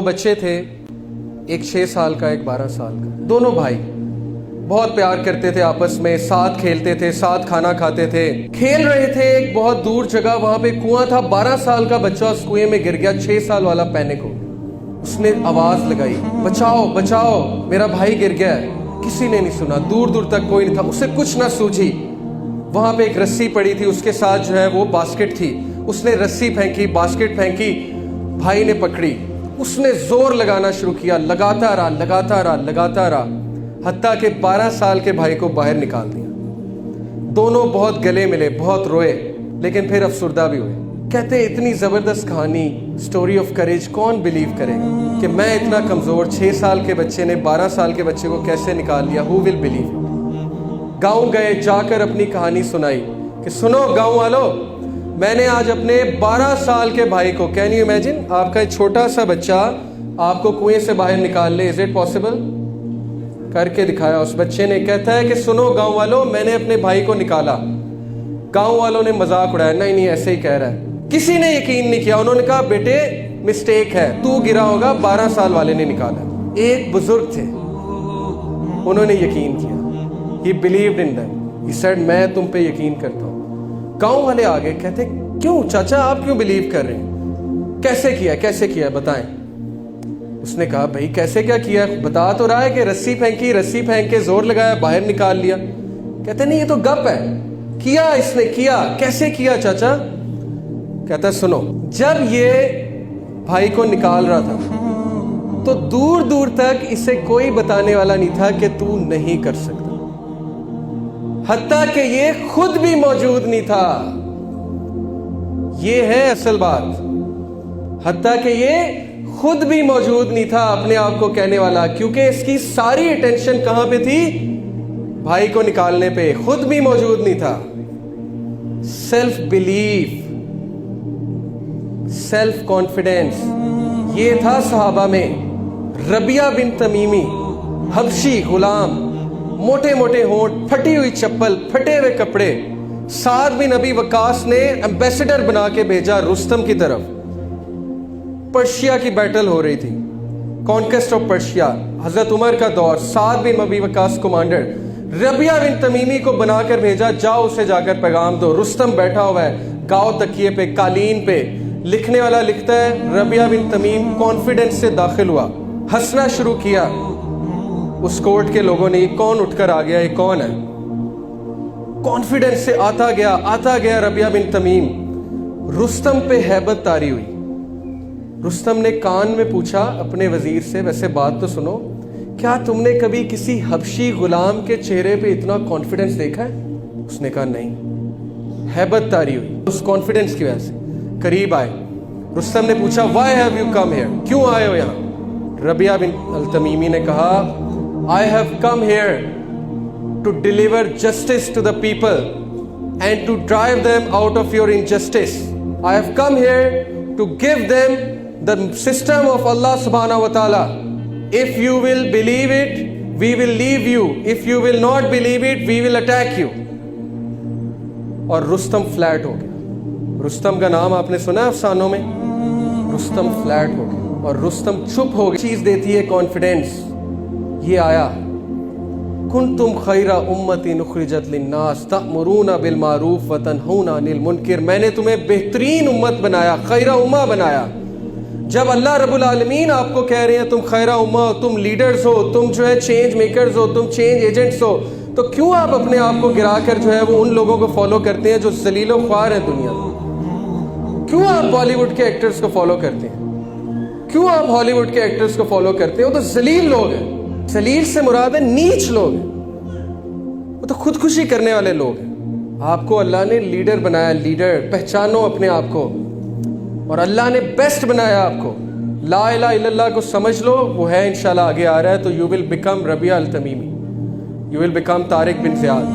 दो बच्चे थे, एक 6 साल का, एक 12 साल का। दोनों भाई बहुत प्यार करते थे आपस में, साथ खेलते थे, साथ खाना खाते थे। खेल रहे थे एक बहुत दूर जगह, वहां पे कुआं था। 12 साल का बच्चा उस कुएं में गिर गया। 6 साल वाला पैनिक हो गया। उसने आवाज लगाई, बचाओ बचाओ, मेरा भाई गिर गया है। किसी ने नहीं सुना, दूर दूर तक कोई नहीं था। उसे कुछ ना सूझी। वहां पे एक रस्सी पड़ी थी, उसके साथ जो है वो बास्केट थी। उसने रस्सी फेंकी, बास्केट फेंकी, भाई ने पकड़ी। उसने जोर लगाना शुरू किया, लगाता रहा लगाता रहा लगाता रहा, हत्ता के 12 साल के भाई को बाहर निकाल दिया। दोनों बहुत गले मिले, बहुत रोए, लेकिन फिर अफसुर्दा भी हुए। कहते इतनी जबरदस्त कहानी, स्टोरी ऑफ करेज, कौन बिलीव करेगा कि मैं इतना कमजोर 6 साल के बच्चे ने 12 साल के बच्चे को कैसे निकाल लिया। Who will believe. गांव गए, जाकर अपनी कहानी सुनाई कि सुनो गांव वालों, मैंने आज अपने 12 साल के भाई को, कैन यू इमेजिन, आपका एक छोटा सा बच्चा आपको कुएं से बाहर निकाल ले, इज इट पॉसिबल? करके दिखाया उस बच्चे ने। कहता है कि सुनो गांव वालों, मैंने अपने भाई को निकाला। गांव वालों ने मजाक उड़ाया, नहीं नहीं ऐसे ही कह रहा है। किसी ने यकीन नहीं किया। उन्होंने कहा बेटे मिस्टेक है, तू गिरा होगा, 12 साल वाले ने निकाला। एक बुजुर्ग थे, उन्होंने यकीन किया। He believed in them. He said, मैं तुम पे यकीन करता हूँ। गांव वाले आगे कहते, क्यों चाचा आप क्यों बिलीव कर रहे हैं? कैसे किया बताएं। उसने कहा भाई कैसे क्या किया, बता तो रहा है कि रस्सी फेंकी, रस्सी फेंक के जोर लगाया, बाहर निकाल लिया। कहते नहीं ये तो गप है, किया इसने किया। कैसे किया चाचा? कहता सुनो, जब ये भाई को निकाल रहा था तो दूर दूर तक इसे कोई बताने वाला नहीं था कि तू नहीं कर सकता। हत्ता कि ये खुद भी मौजूद नहीं था। ये है असल बात। हत्ता कि ये खुद भी मौजूद नहीं था अपने आप को कहने वाला, क्योंकि इसकी सारी अटेंशन कहां पे थी? भाई को निकालने पे। खुद भी मौजूद नहीं था। सेल्फ बिलीफ, सेल्फ कॉन्फिडेंस, ये था सहाबा में। रबिया बिन तमीमी, हबशी गुलाम, मोटे मोटे होंठ, फटी हुई चप्पल, फटे हुए कपड़े। साद बिन अबी वकास ने एम्बेसडर बना के भेजा रुस्तम की तरफ। पर्शिया की बैटल हो रही थी, कॉन्क्वेस्ट ऑफ पर्शिया, हजरत उमर का दौर। साद बिन अबी वकास कमांडर, रबिया बिन तमीमी को बनाकर भेजा, जाओ उसे जाकर पैगाम दो। रुस्तम बैठा हुआ है गाँव तकिए पे, कालीन पे। लिखने वाला लिखता है रबिया बिन तमीम कॉन्फिडेंस से दाखिल हुआ, हंसना शुरू किया। उस कोर्ट के लोगों ने, कौन उठकर आ गया, ये कौन है? कॉन्फिडेंस से आता गया रबिया बिन तमीम। रुस्तम पे हैबत तारी हुई। रुस्तम ने कान में पूछा अपने वजीर से, वैसे बात तो सुनो, क्या तुमने कभी किसी हबशी गुलाम के चेहरे पे इतना कॉन्फिडेंस देखा है? उसने कहा नहीं। हैबत तारी हुई उस कॉन्फिडेंस की वजह से। करीब आए, रुस्तम ने पूछा why have you come here, क्यों आए हो यहाँ? रबिया बिन अल तमीमी ने कहा I have come here to deliver justice to the people and to drive them out of your injustice. I have come here to give them the system of अल्लाह सुब्हानहू व तआला। If you will believe it we will leave you, if you will not believe it we will attack you. और Rustam flat हो गया। रुस्तम का नाम आपने सुना है अफसानों में? रुस्तम फ्लैट हो गया और रुस्तम चुप हो गया। चीज देती है कॉन्फिडेंस। ये आया, कुंतुम खैरा उम्मतिन उखरिजत लिन्नास तअमुरूना बिल मारूफ व तनहूना अनिल मुनकर। मैंने तुम्हें बेहतरीन उम्मत बनाया, खैरा उम्मा बनाया। जब अल्लाह रब्बुल आलमीन आपको कह रहे हैं तुम खैरा उम्मा हो, तुम लीडर्स हो, तुम जो है चेंज मेकर्स हो, तुम चेंज एजेंट्स हो, तो क्यों आप अपने आप को गिरा कर जो है वो उन लोगों को फॉलो करते हैं जो जलीलो ख्वार है दुनिया में? क्यों आप बॉलीवुड के एक्टर्स को फॉलो करते हैं? क्यों आप हॉलीवुड के एक्टर्स को फॉलो करते हैं? वो तो जलील लोग हैं। जलील से मुराद है नीच लोग हैं, वो तो खुदकुशी करने वाले लोग हैं। आपको अल्लाह ने लीडर बनाया, लीडर पहचानो अपने आप को। और अल्लाह ने बेस्ट बनाया आपको। ला इलाहा इल्लल्लाह को समझ लो, वो है इंशाल्लाह आगे आ रहा है, तो you will become Rabia al Tamimi, you will become Tariq bin Ziyad.